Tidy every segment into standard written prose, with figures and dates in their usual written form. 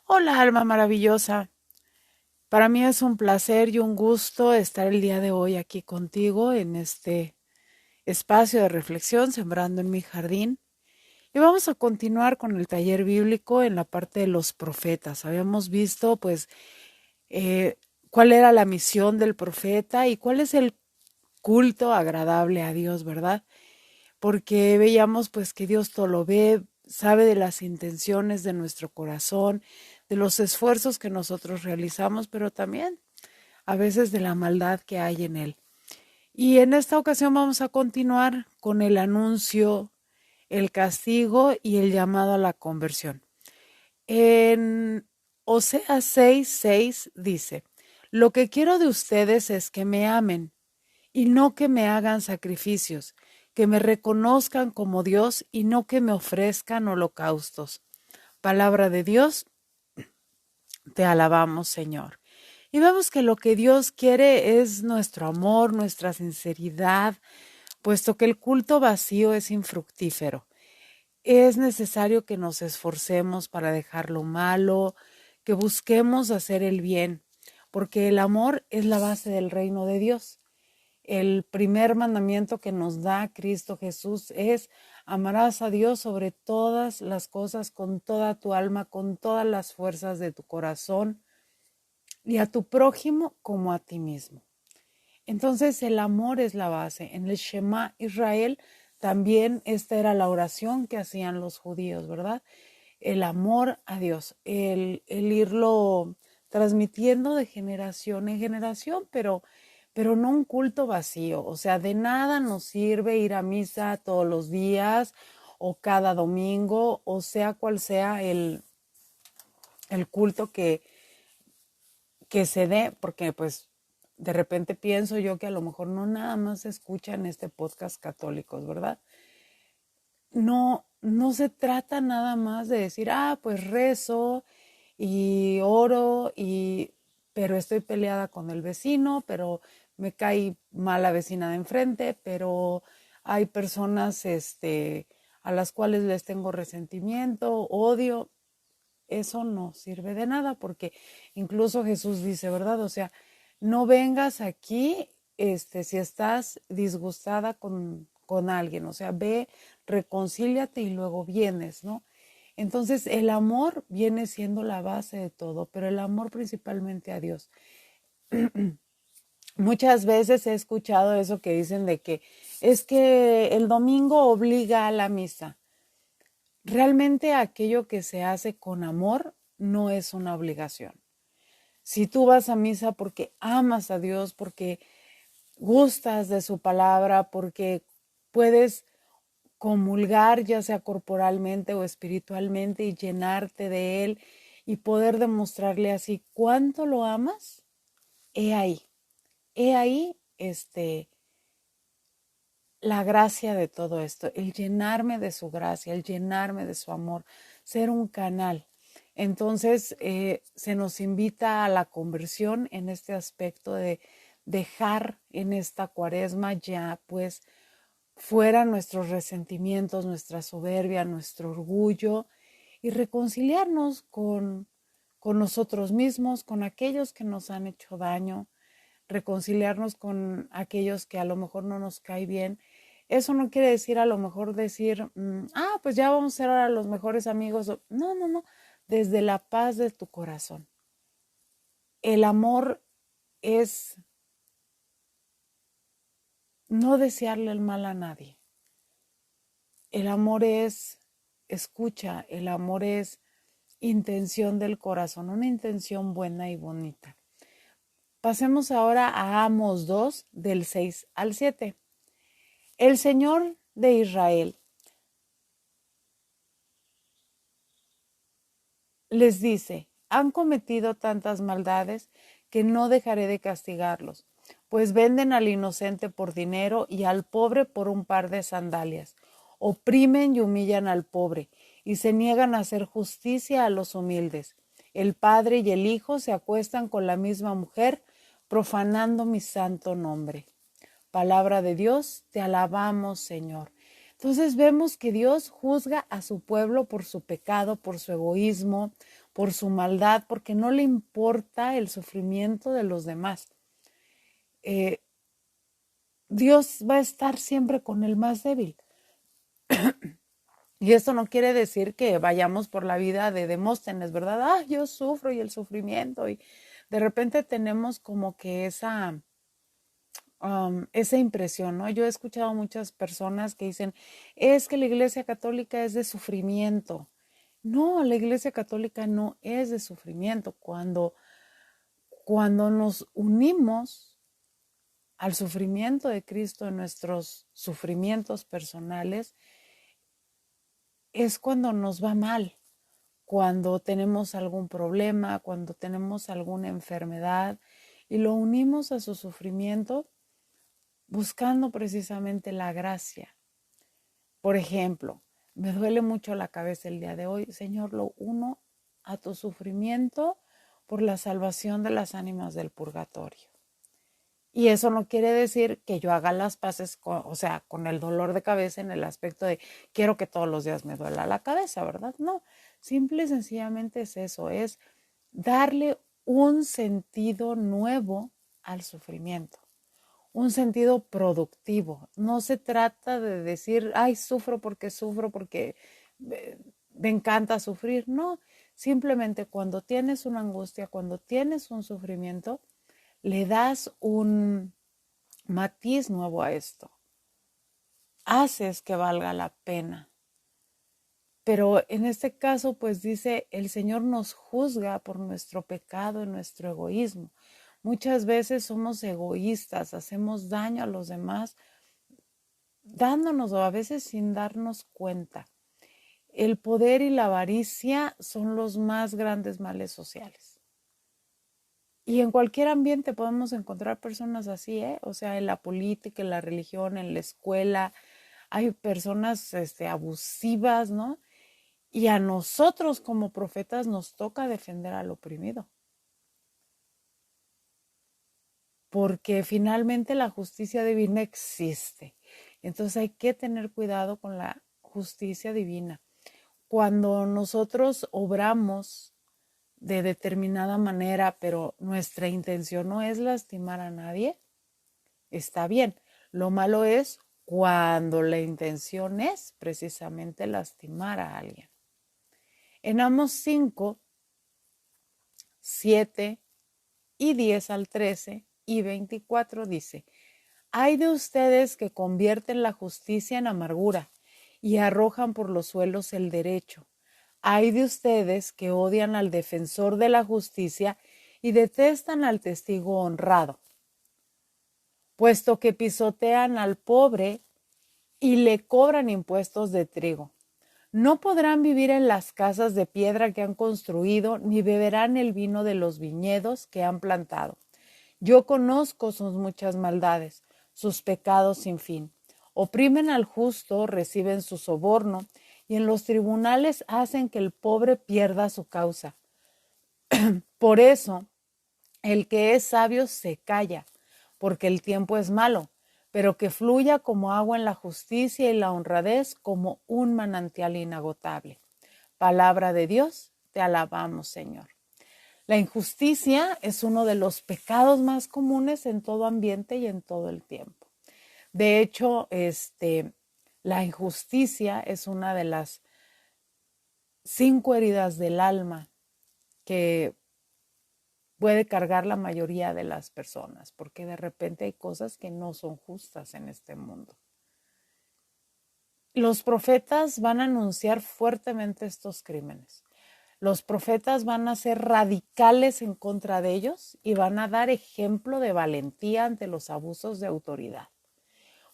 Hola, alma maravillosa. Para mí es un placer y un gusto estar el día de hoy aquí contigo en este espacio de reflexión, sembrando en mi jardín. Y vamos a continuar con el taller bíblico en la parte de los profetas. Habíamos visto, pues, eh, cuál era la misión del profeta y cuál es el culto agradable a Dios, ¿verdad? Porque veíamos, pues, que Dios todo lo ve, sabe de las intenciones de nuestro corazón, de los esfuerzos que nosotros realizamos, pero también a veces de la maldad que hay en él. Y en esta ocasión vamos a continuar con el anuncio, el castigo y el llamado a la conversión. En Oseas 6:6 dice, lo que quiero de ustedes es que me amen y no que me hagan sacrificios, que me reconozcan como Dios y no que me ofrezcan holocaustos. Palabra de Dios, te alabamos, Señor. Y vemos que lo que Dios quiere es nuestro amor, nuestra sinceridad, puesto que el culto vacío es infructífero. Es necesario que nos esforcemos para dejar lo malo, que busquemos hacer el bien, porque el amor es la base del reino de Dios. El primer mandamiento que nos da Cristo Jesús es: amarás a Dios sobre todas las cosas, con toda tu alma, con todas las fuerzas de tu corazón, y a tu prójimo como a ti mismo. Entonces el amor es la base. En el Shema Israel también esta era la oración que hacían los judíos, ¿verdad? El amor a Dios, el irlo transmitiendo de generación en generación, pero no un culto vacío. O sea, de nada nos sirve ir a misa todos los días o cada domingo, o sea cual sea el culto que se dé, porque pues de repente pienso yo que a lo mejor no nada más se escucha en este podcast católicos, ¿verdad? No se trata nada más de decir, pues rezo y oro, pero estoy peleada con el vecino, pero me cae mal la vecina de enfrente, pero hay personas a las cuales les tengo resentimiento, odio. Eso no sirve de nada, porque incluso Jesús dice, ¿verdad? O sea, no vengas aquí si estás disgustada con alguien, o sea, ve, reconcíliate y luego vienes, ¿no? Entonces el amor viene siendo la base de todo, pero el amor principalmente a Dios. Muchas veces he escuchado eso que dicen de que es que el domingo obliga a la misa. Realmente aquello que se hace con amor no es una obligación. Si tú vas a misa porque amas a Dios, porque gustas de su palabra, porque puedes comulgar ya sea corporalmente o espiritualmente y llenarte de Él y poder demostrarle así cuánto lo amas, he ahí, he ahí la gracia de todo esto, el llenarme de su gracia, el llenarme de su amor, ser un canal. Entonces se nos invita a la conversión en este aspecto de dejar en esta cuaresma ya pues fuera nuestros resentimientos, nuestra soberbia, nuestro orgullo, y reconciliarnos con nosotros mismos, con aquellos que nos han hecho daño, reconciliarnos con aquellos que a lo mejor no nos cae bien. Eso no quiere decir a lo mejor decir, pues ya vamos a ser ahora los mejores amigos. No, no, no. Desde la paz de tu corazón. El amor es no desearle el mal a nadie. El amor es escucha, el amor es intención del corazón, una intención buena y bonita. Pasemos ahora a Amos 2, del 6 al 7. El Señor de Israel les dice, han cometido tantas maldades que no dejaré de castigarlos, pues venden al inocente por dinero y al pobre por un par de sandalias. Oprimen y humillan al pobre y se niegan a hacer justicia a los humildes. El padre y el hijo se acuestan con la misma mujer, profanando mi santo nombre. Palabra de Dios, te alabamos, Señor. Entonces vemos que Dios juzga a su pueblo por su pecado, por su egoísmo, por su maldad, porque no le importa el sufrimiento de los demás. Dios va a estar siempre con el más débil. Y esto no quiere decir que vayamos por la vida de Demóstenes, ¿verdad? Ah, yo sufro y el sufrimiento. Y de repente tenemos como que esa impresión, ¿no? Yo he escuchado muchas personas que dicen, es que la Iglesia Católica es de sufrimiento. No, la Iglesia Católica no es de sufrimiento. Cuando nos unimos al sufrimiento de Cristo en nuestros sufrimientos personales, es cuando nos va mal, cuando tenemos algún problema, cuando tenemos alguna enfermedad y lo unimos a su sufrimiento buscando precisamente la gracia. Por ejemplo, me duele mucho la cabeza el día de hoy. Señor, lo uno a tu sufrimiento por la salvación de las ánimas del purgatorio. Y eso no quiere decir que yo haga las paces con el dolor de cabeza en el aspecto de quiero que todos los días me duela la cabeza, ¿verdad? No, simple y sencillamente es eso, es darle un sentido nuevo al sufrimiento, un sentido productivo. No se trata de decir, ay, sufro porque me encanta sufrir. No, simplemente cuando tienes una angustia, cuando tienes un sufrimiento, le das un matiz nuevo a esto. Haces que valga la pena. Pero en este caso, pues dice, el Señor nos juzga por nuestro pecado y nuestro egoísmo. Muchas veces somos egoístas, hacemos daño a los demás, dándonos o a veces sin darnos cuenta. El poder y la avaricia son los más grandes males sociales. Y en cualquier ambiente podemos encontrar personas así, ¿eh? O sea, en la política, en la religión, en la escuela, hay personas abusivas, ¿no? Y a nosotros como profetas nos toca defender al oprimido. Porque finalmente la justicia divina existe. Entonces hay que tener cuidado con la justicia divina. Cuando nosotros obramos de determinada manera, pero nuestra intención no es lastimar a nadie, está bien. Lo malo es cuando la intención es precisamente lastimar a alguien. En Amos 5, 7 y 10 al 13 y 24 dice, hay de ustedes que convierten la justicia en amargura y arrojan por los suelos el derecho. Hay de ustedes que odian al defensor de la justicia y detestan al testigo honrado, puesto que pisotean al pobre y le cobran impuestos de trigo. No podrán vivir en las casas de piedra que han construido, ni beberán el vino de los viñedos que han plantado. Yo conozco sus muchas maldades, sus pecados sin fin. Oprimen al justo, reciben su soborno, y en los tribunales hacen que el pobre pierda su causa. Por eso, el que es sabio se calla, porque el tiempo es malo, pero que fluya como agua en la justicia y la honradez como un manantial inagotable. Palabra de Dios, te alabamos, Señor. La injusticia es uno de los pecados más comunes en todo ambiente y en todo el tiempo. De hecho, la injusticia es una de las 5 heridas del alma que puede cargar la mayoría de las personas, porque de repente hay cosas que no son justas en este mundo. Los profetas van a anunciar fuertemente estos crímenes. Los profetas van a ser radicales en contra de ellos y van a dar ejemplo de valentía ante los abusos de autoridad.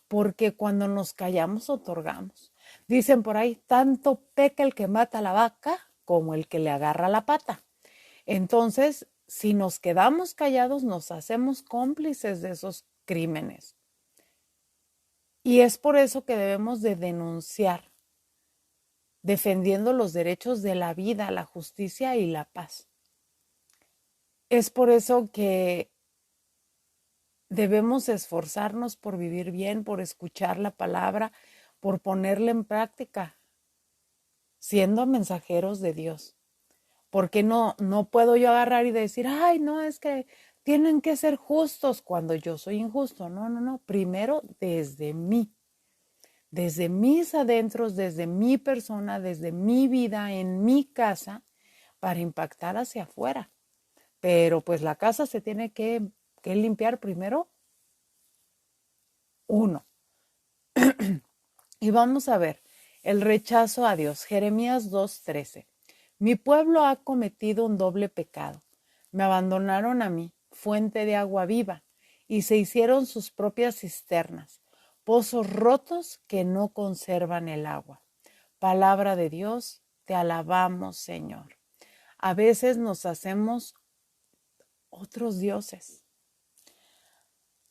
Porque cuando nos callamos, otorgamos. Dicen por ahí, tanto peca el que mata a la vaca como el que le agarra la pata. Entonces, si nos quedamos callados, nos hacemos cómplices de esos crímenes. Y es por eso que debemos de denunciar, defendiendo los derechos de la vida, la justicia y la paz. Es por eso que debemos esforzarnos por vivir bien, por escuchar la palabra, por ponerla en práctica, siendo mensajeros de Dios. Porque no puedo yo agarrar y decir, ay, no, es que tienen que ser justos cuando yo soy injusto. No, no, no. Primero desde mis adentros, desde mi persona, desde mi vida, en mi casa, para impactar hacia afuera. Pero pues la casa se tiene que limpiar primero uno. Y vamos a ver, el rechazo a Dios. Jeremías 2:13. Mi pueblo ha cometido un doble pecado. Me abandonaron a mí, fuente de agua viva, y se hicieron sus propias cisternas, pozos rotos que no conservan el agua. Palabra de Dios, te alabamos, Señor. A veces nos hacemos otros dioses.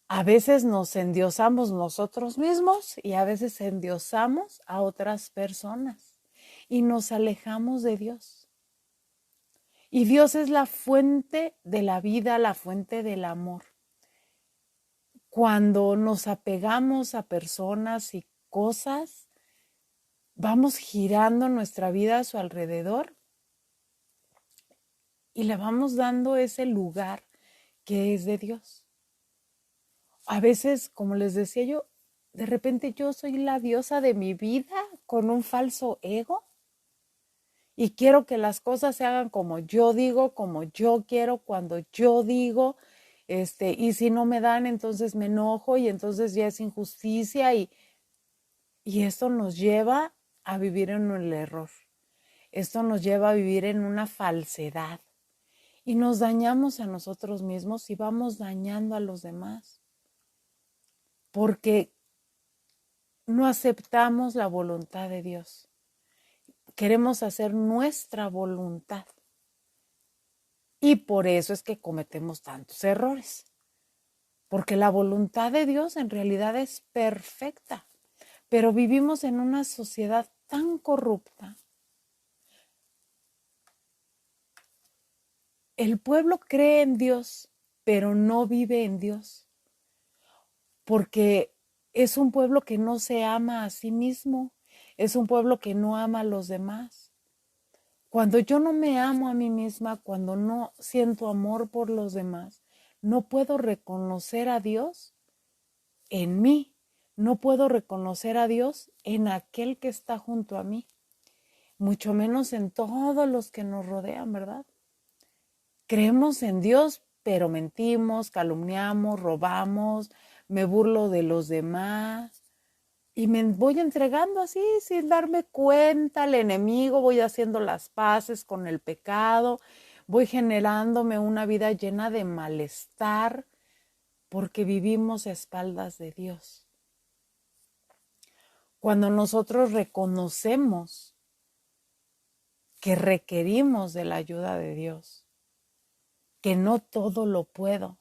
A veces nos endiosamos nosotros mismos y a veces endiosamos a otras personas y nos alejamos de Dios. Y Dios es la fuente de la vida, la fuente del amor. Cuando nos apegamos a personas y cosas, vamos girando nuestra vida a su alrededor y le vamos dando ese lugar que es de Dios. A veces, como les decía yo, de repente yo soy la diosa de mi vida con un falso ego y quiero que las cosas se hagan como yo digo, como yo quiero, cuando yo digo, y si no me dan, entonces me enojo y entonces ya es injusticia y esto nos lleva a vivir en el error. Esto nos lleva a vivir en una falsedad y nos dañamos a nosotros mismos y vamos dañando a los demás. Porque no aceptamos la voluntad de Dios. Queremos hacer nuestra voluntad. Y por eso es que cometemos tantos errores. Porque la voluntad de Dios en realidad es perfecta. Pero vivimos en una sociedad tan corrupta. El pueblo cree en Dios, pero no vive en Dios. Porque es un pueblo que no se ama a sí mismo. Es un pueblo que no ama a los demás. Cuando yo no me amo a mí misma, cuando no siento amor por los demás, no puedo reconocer a Dios en mí. No puedo reconocer a Dios en aquel que está junto a mí. Mucho menos en todos los que nos rodean, ¿verdad? Creemos en Dios, pero mentimos, calumniamos, robamos, me burlo de los demás. Y me voy entregando así sin darme cuenta al enemigo, voy haciendo las paces con el pecado, voy generándome una vida llena de malestar porque vivimos a espaldas de Dios. Cuando nosotros reconocemos que requerimos de la ayuda de Dios, que no todo lo puedo,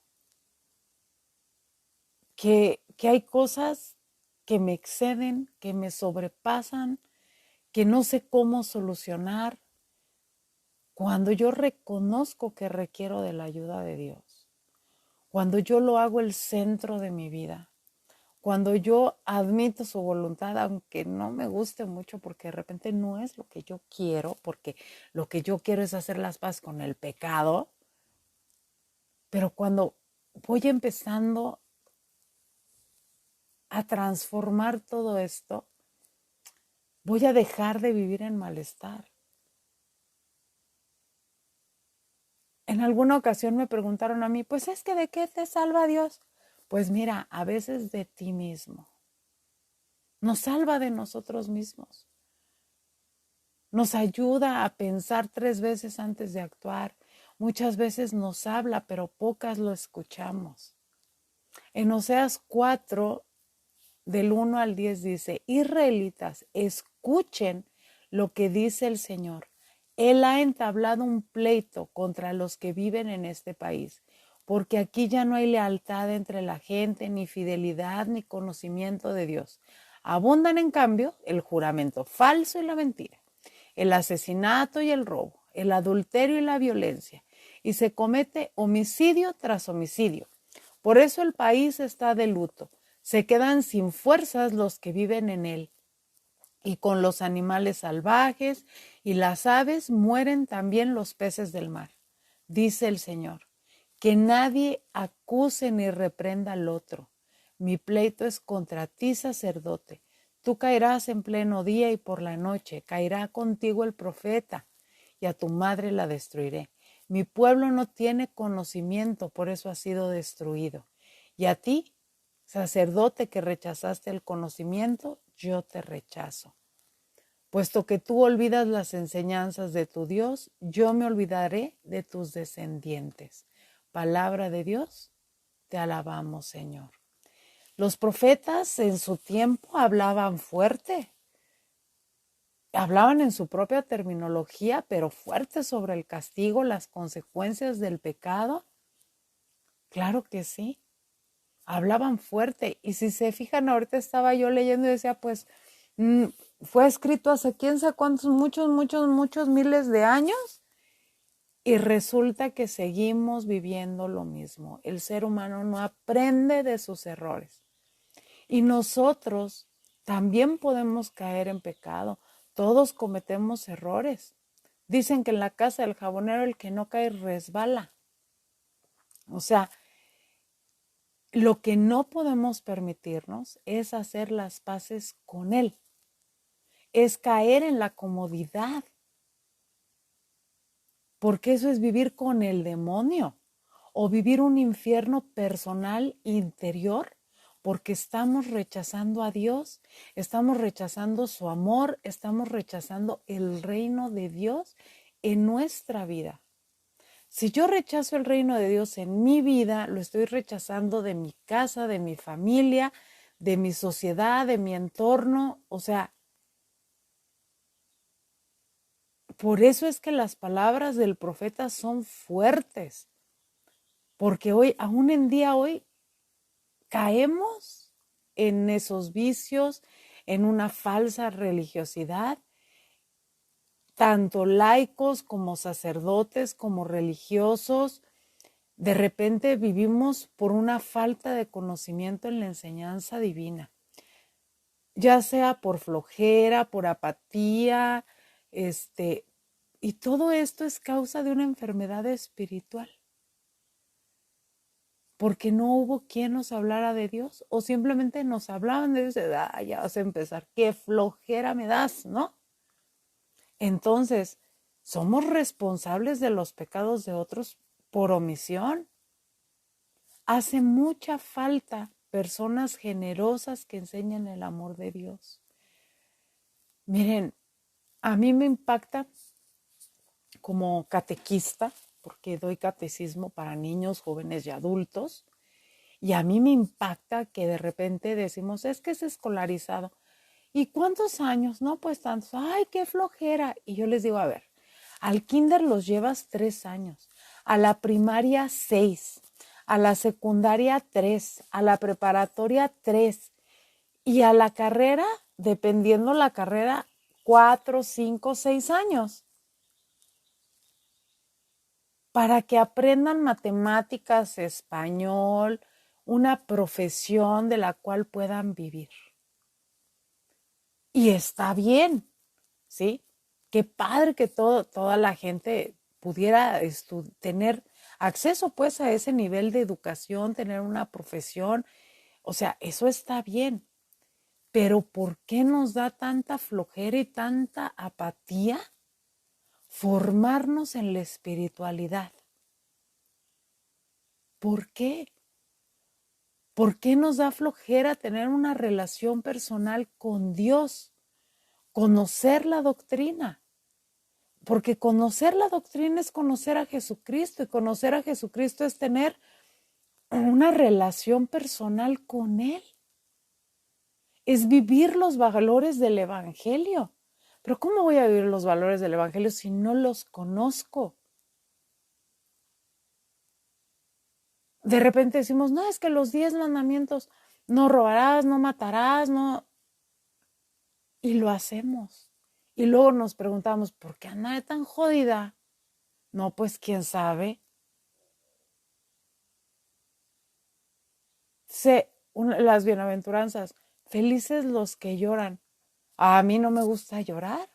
que hay cosas que me exceden, que me sobrepasan, que no sé cómo solucionar, cuando yo reconozco que requiero de la ayuda de Dios, cuando yo lo hago el centro de mi vida, cuando yo admito su voluntad, aunque no me guste mucho porque de repente no es lo que yo quiero, porque lo que yo quiero es hacer las paces con el pecado, pero cuando voy empezando a transformar todo esto, voy a dejar de vivir en malestar. En alguna ocasión me preguntaron a mí, pues es que ¿de qué te salva Dios? Pues mira, a veces de ti mismo. Nos salva de nosotros mismos. Nos ayuda a pensar 3 veces antes de actuar. Muchas veces nos habla, pero pocas lo escuchamos. En Oseas 4, del 1 al 10 dice, Israelitas, escuchen lo que dice el Señor. Él ha entablado un pleito contra los que viven en este país, porque aquí ya no hay lealtad entre la gente, ni fidelidad, ni conocimiento de Dios. Abundan, en cambio, el juramento falso y la mentira, el asesinato y el robo, el adulterio y la violencia, y se comete homicidio tras homicidio. Por eso el país está de luto. Se quedan sin fuerzas los que viven en él. y con los animales salvajes y las aves mueren también los peces del mar. Dice el Señor, que nadie acuse ni reprenda al otro. Mi pleito es contra ti, sacerdote. Tú caerás en pleno día y por la noche caerá contigo el profeta, y a tu madre la destruiré. Mi pueblo no tiene conocimiento, por eso ha sido destruido. Y a ti, sacerdote que rechazaste el conocimiento, yo te rechazo. Puesto que tú olvidas las enseñanzas de tu Dios, yo me olvidaré de tus descendientes. Palabra de Dios, te alabamos, Señor. Los profetas en su tiempo hablaban fuerte, hablaban en su propia terminología, pero fuerte sobre el castigo, las consecuencias del pecado. Claro que sí, hablaban fuerte. Y si se fijan, ahorita estaba yo leyendo y decía, pues, fue escrito hace quién sabe cuántos, muchos miles de años. Y resulta que seguimos viviendo lo mismo. El ser humano no aprende de sus errores. Y nosotros también podemos caer en pecado. Todos cometemos errores. Dicen que en la casa del jabonero el que no cae resbala. O sea, lo que no podemos permitirnos es hacer las paces con él. Es caer en la comodidad. Porque eso es vivir con el demonio o vivir un infierno personal interior, porque estamos rechazando a Dios, estamos rechazando su amor, estamos rechazando el reino de Dios en nuestra vida. Si yo rechazo el reino de Dios en mi vida, lo estoy rechazando de mi casa, de mi familia, de mi sociedad, de mi entorno. O sea, por eso es que las palabras del profeta son fuertes. Porque hoy, aún en día hoy, caemos en esos vicios, en una falsa religiosidad, tanto laicos como sacerdotes, como religiosos. De repente vivimos por una falta de conocimiento en la enseñanza divina, ya sea por flojera, por apatía, y todo esto es causa de una enfermedad espiritual. Porque no hubo quien nos hablara de Dios o simplemente nos hablaban de Dios, ya vas a empezar, qué flojera me das, ¿no? Entonces, somos responsables de los pecados de otros por omisión. Hace mucha falta personas generosas que enseñen el amor de Dios. Miren, a mí me impacta como catequista, porque doy catecismo para niños, jóvenes y adultos. Y a mí me impacta que de repente decimos, es que es escolarizado. ¿Y cuántos años? No, pues tantos. Ay, qué flojera. Y yo les digo, a ver, al kinder los llevas 3 años, a la primaria 6, a la secundaria 3, a la preparatoria 3 y a la carrera, dependiendo la carrera, 4, 5, 6 años. Para que aprendan matemáticas, español, una profesión de la cual puedan vivir. Y está bien, ¿sí? Qué padre que toda la gente pudiera tener acceso pues a ese nivel de educación, tener una profesión. O sea, eso está bien. Pero ¿por qué nos da tanta flojera y tanta apatía formarnos en la espiritualidad? ¿Por qué? ¿Por qué nos da flojera tener una relación personal con Dios? Conocer la doctrina. Porque conocer la doctrina es conocer a Jesucristo y conocer a Jesucristo es tener una relación personal con Él. Es vivir los valores del Evangelio. Pero ¿cómo voy a vivir los valores del Evangelio si no los conozco? De repente decimos, no, es que los 10 mandamientos, no robarás, no matarás, no. Y lo hacemos. Y luego nos preguntamos, ¿por qué anda tan jodida? No, pues quién sabe. Las bienaventuranzas, felices los que lloran. A mí no me gusta llorar.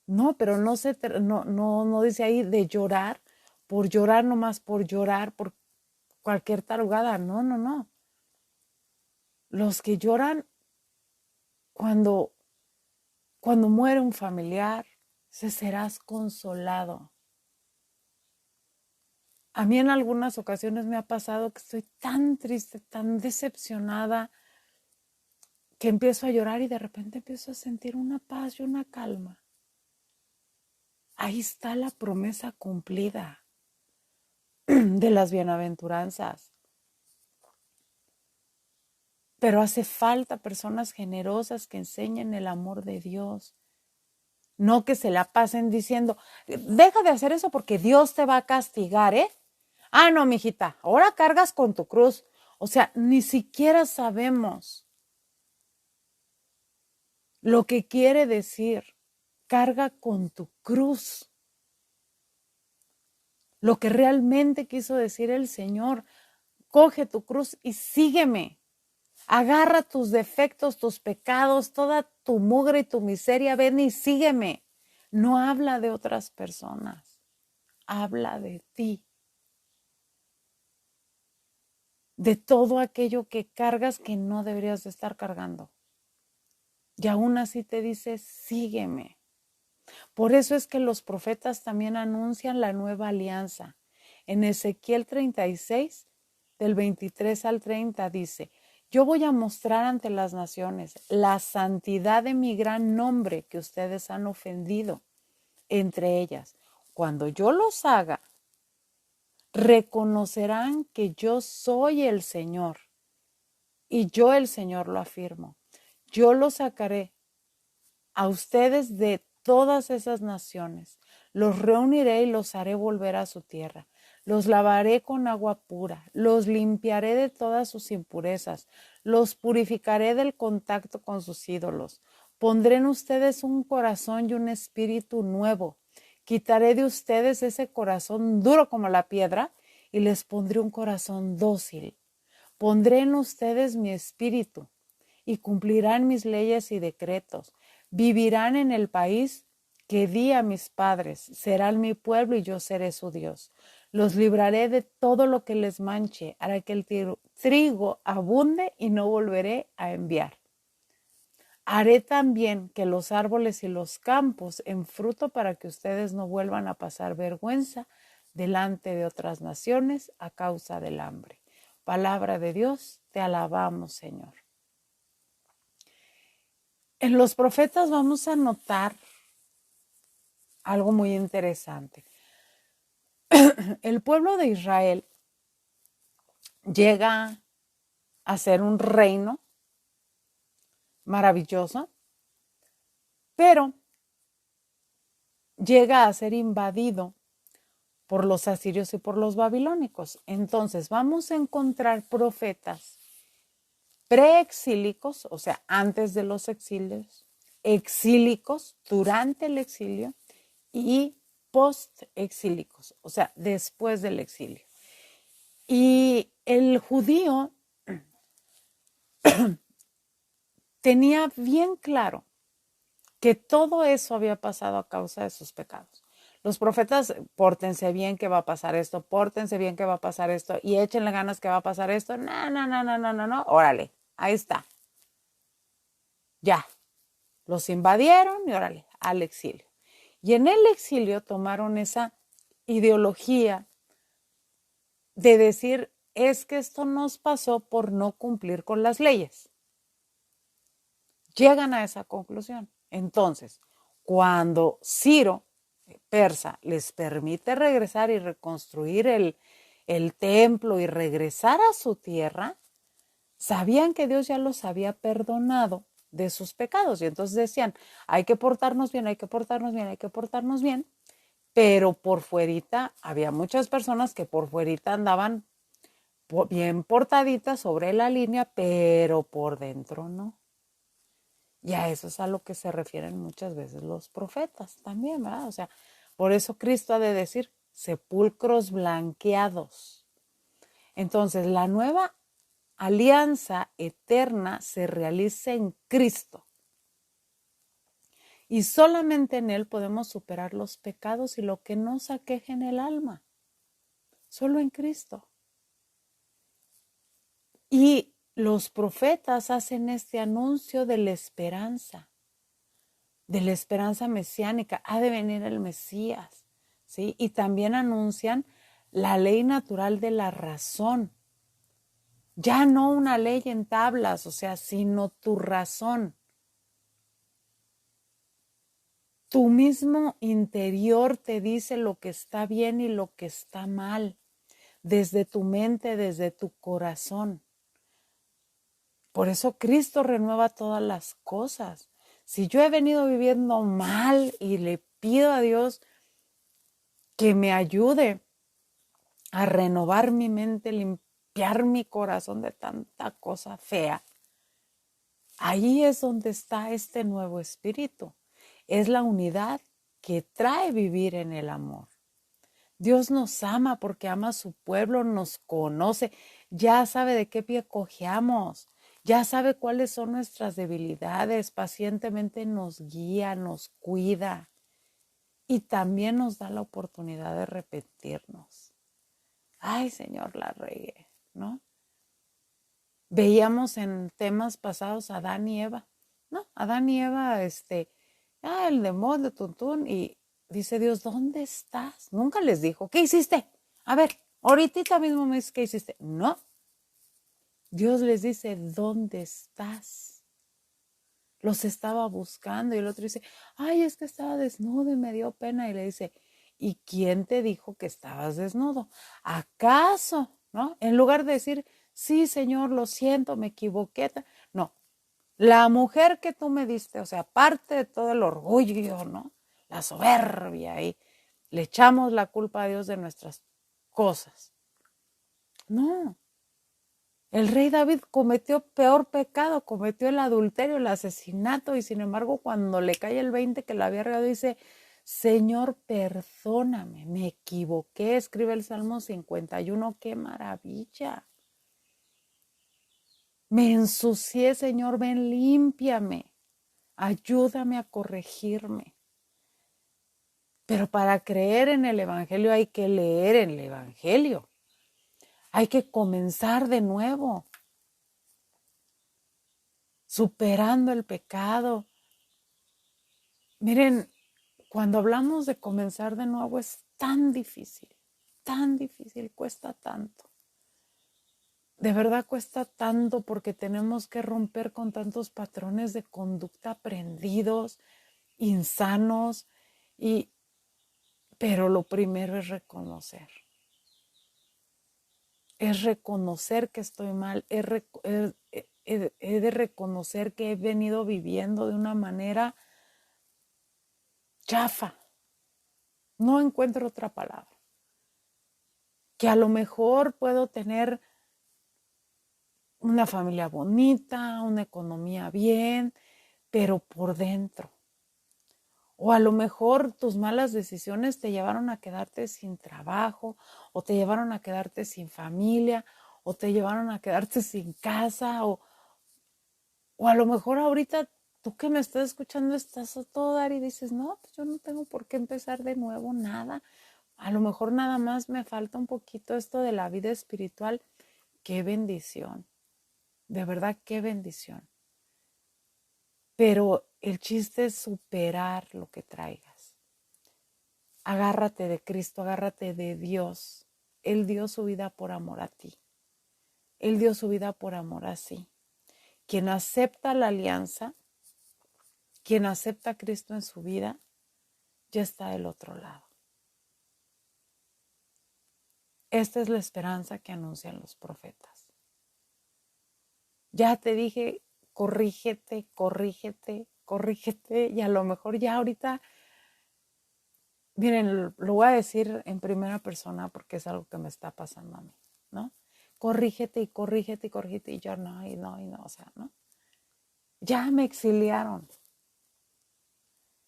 No, pero no dice ahí de llorar nomás por llorar, por cualquier tarugada. No, no, no. Los que lloran cuando, cuando muere un familiar, se serás consolado. A mí en algunas ocasiones me ha pasado que estoy tan triste, tan decepcionada, que empiezo a llorar y de repente empiezo a sentir una paz y una calma. Ahí está la promesa cumplida de las bienaventuranzas. Pero hace falta personas generosas que enseñen el amor de Dios. No que se la pasen diciendo, deja de hacer eso porque Dios te va a castigar, ¿eh? Ah, no, mijita, ahora cargas con tu cruz. O sea, ni siquiera sabemos lo que quiere decir. Carga con tu cruz. Lo que realmente quiso decir el Señor. Coge tu cruz y sígueme. Agarra tus defectos, tus pecados, toda tu mugre y tu miseria, ven y sígueme. No habla de otras personas, habla de ti. De todo aquello que cargas que no deberías de estar cargando. Y aún así te dice, sígueme. Por eso es que los profetas también anuncian la nueva alianza. En Ezequiel 36, del 23 al 30 dice, yo voy a mostrar ante las naciones la santidad de mi gran nombre que ustedes han ofendido entre ellas. Cuando yo los haga, reconocerán que yo soy el Señor. Y yo el Señor lo afirmo. Yo los sacaré a ustedes de todas esas naciones. Los reuniré y los haré volver a su tierra. Los lavaré con agua pura, los limpiaré de todas sus impurezas, los purificaré del contacto con sus ídolos. Pondré en ustedes un corazón y un espíritu nuevo. Quitaré de ustedes ese corazón duro como la piedra y les pondré un corazón dócil. Pondré en ustedes mi espíritu y cumplirán mis leyes y decretos. Vivirán en el país que di a mis padres. Serán mi pueblo y yo seré su Dios. Los libraré de todo lo que les manche, hará que el trigo abunde y no volveré a enviar. Haré también que los árboles y los campos en fruto para que ustedes no vuelvan a pasar vergüenza delante de otras naciones a causa del hambre. Palabra de Dios, te alabamos, Señor. En los profetas vamos a notar algo muy interesante. El pueblo de Israel llega a ser un reino maravilloso, pero llega a ser invadido por los asirios y por los babilónicos. Entonces vamos a encontrar profetas preexílicos, o sea, antes de los exilios, exílicos durante el exilio y post-exílicos, o sea, después del exilio. Y el judío tenía bien claro que todo eso había pasado a causa de sus pecados. Los profetas, pórtense bien que va a pasar esto, pórtense bien que va a pasar esto, y échenle ganas que va a pasar esto. No, órale, ahí está. Ya, los invadieron y órale, al exilio. Y en el exilio tomaron esa ideología de decir, es que esto nos pasó por no cumplir con las leyes. Llegan a esa conclusión. Entonces, cuando Ciro, persa, les permite regresar y reconstruir el templo y regresar a su tierra, sabían que Dios ya los había perdonado de sus pecados. Y entonces decían, hay que portarnos bien, hay que portarnos bien, hay que portarnos bien. Pero por fuerita, había muchas personas que por fuerita andaban bien portaditas sobre la línea, pero por dentro no. Y a eso es a lo que se refieren muchas veces los profetas también, ¿verdad? O sea, por eso Cristo ha de decir sepulcros blanqueados. Entonces, la nueva alianza eterna se realiza en Cristo. Y solamente en Él podemos superar los pecados y lo que nos aqueja en el alma. Solo en Cristo. Y los profetas hacen este anuncio de la esperanza mesiánica. Ha de venir el Mesías, ¿sí? Y también anuncian la ley natural de la razón. Ya no una ley en tablas, o sea, sino tu razón. Tu mismo interior te dice lo que está bien y lo que está mal, desde tu mente, desde tu corazón. Por eso Cristo renueva todas las cosas. Si yo he venido viviendo mal y le pido a Dios que me ayude a renovar mi mente, limpiar mi corazón de tanta cosa fea, ahí es donde está este nuevo espíritu. Es la unidad que trae vivir en el amor. Dios nos ama porque ama a su pueblo, nos conoce, ya sabe de qué pie cojeamos, ya sabe cuáles son nuestras debilidades, pacientemente nos guía, nos cuida y también nos da la oportunidad de arrepentirnos. Ay, Señor, la regué, ¿no? Veíamos en temas pasados a Adán y Eva, ¿no? Adán y Eva, el demonio de Tuntún, y dice Dios, ¿dónde estás? Nunca les dijo, ¿qué hiciste? A ver, ahorita mismo me dices, ¿qué hiciste? No. Dios les dice, ¿dónde estás? Los estaba buscando y el otro dice, ay, es que estaba desnudo y me dio pena. Y le dice, ¿y quién te dijo que estabas desnudo? ¿Acaso? ¿No? En lugar de decir, sí, Señor, lo siento, me equivoqué. No, la mujer que tú me diste, o sea, aparte de todo el orgullo, ¿no? La soberbia y le echamos la culpa a Dios de nuestras cosas. No, el rey David cometió peor pecado, cometió el adulterio, el asesinato, y sin embargo cuando le cae el 20 que la había regado dice, Señor, perdóname, me equivoqué, escribe el Salmo 51, qué maravilla. Me ensucié, Señor, ven, límpiame, ayúdame a corregirme. Pero para creer en el Evangelio hay que leer en el Evangelio. Hay que comenzar de nuevo, superando el pecado. Miren, cuando hablamos de comenzar de nuevo es tan difícil, cuesta tanto. De verdad cuesta tanto porque tenemos que romper con tantos patrones de conducta aprendidos, insanos, pero lo primero es reconocer. Es reconocer que estoy mal, he de reconocer que he venido viviendo de una manera chafa. No encuentro otra palabra. Que a lo mejor puedo tener una familia bonita, una economía bien, pero por dentro. O a lo mejor tus malas decisiones te llevaron a quedarte sin trabajo, o te llevaron a quedarte sin familia, o te llevaron a quedarte sin casa, o a lo mejor ahorita tú que me estás escuchando estás a todo dar y dices, no, pues yo no tengo por qué empezar de nuevo nada. A lo mejor nada más me falta un poquito esto de la vida espiritual. Qué bendición. De verdad, qué bendición. Pero el chiste es superar lo que traigas. Agárrate de Cristo, agárrate de Dios. Él dio su vida por amor a ti. Él dio su vida por amor a sí. Quien acepta la alianza, quien acepta a Cristo en su vida, ya está del otro lado. Esta es la esperanza que anuncian los profetas. Ya te dije, corrígete, corrígete, corrígete, y a lo mejor ya ahorita, miren, lo voy a decir en primera persona porque es algo que me está pasando a mí, ¿no? Corrígete y corrígete y corrígete, y yo no, o sea, ¿no? Ya me exiliaron,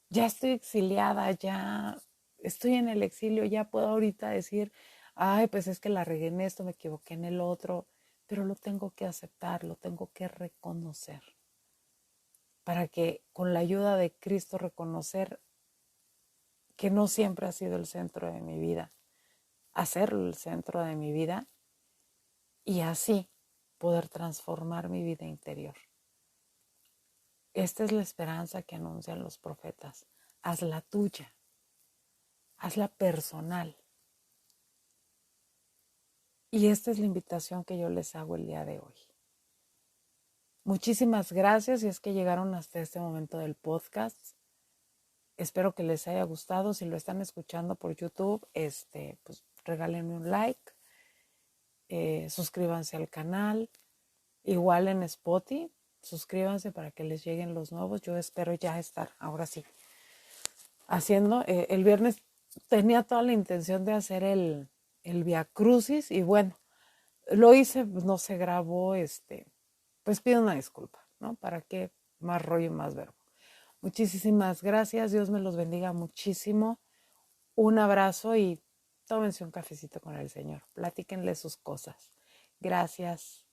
ya estoy exiliada, ya estoy en el exilio, ya puedo ahorita decir, ay, pues es que la regué en esto, me equivoqué en el otro, pero lo tengo que aceptar, lo tengo que reconocer. para que con la ayuda de Cristo reconocer que no siempre ha sido el centro de mi vida, hacerlo el centro de mi vida y así poder transformar mi vida interior. Esta es la esperanza que anuncian los profetas. Hazla tuya, hazla personal. Y esta es la invitación que yo les hago el día de hoy. Muchísimas gracias si es que llegaron hasta este momento del podcast. Espero que les haya gustado. Si lo están escuchando por YouTube, pues regálenme un like, suscríbanse al canal. Igual en Spotify, suscríbanse para que les lleguen los nuevos. Yo espero ya estar, ahora sí, haciendo. El viernes tenía toda la intención de hacer el Via Crucis y bueno, lo hice, pues no se grabó, pues pido una disculpa, ¿no? ¿Para qué más rollo y más verbo? Muchísimas gracias, Dios me los bendiga muchísimo. Un abrazo y tómense un cafecito con el Señor. Platíquenle sus cosas. Gracias.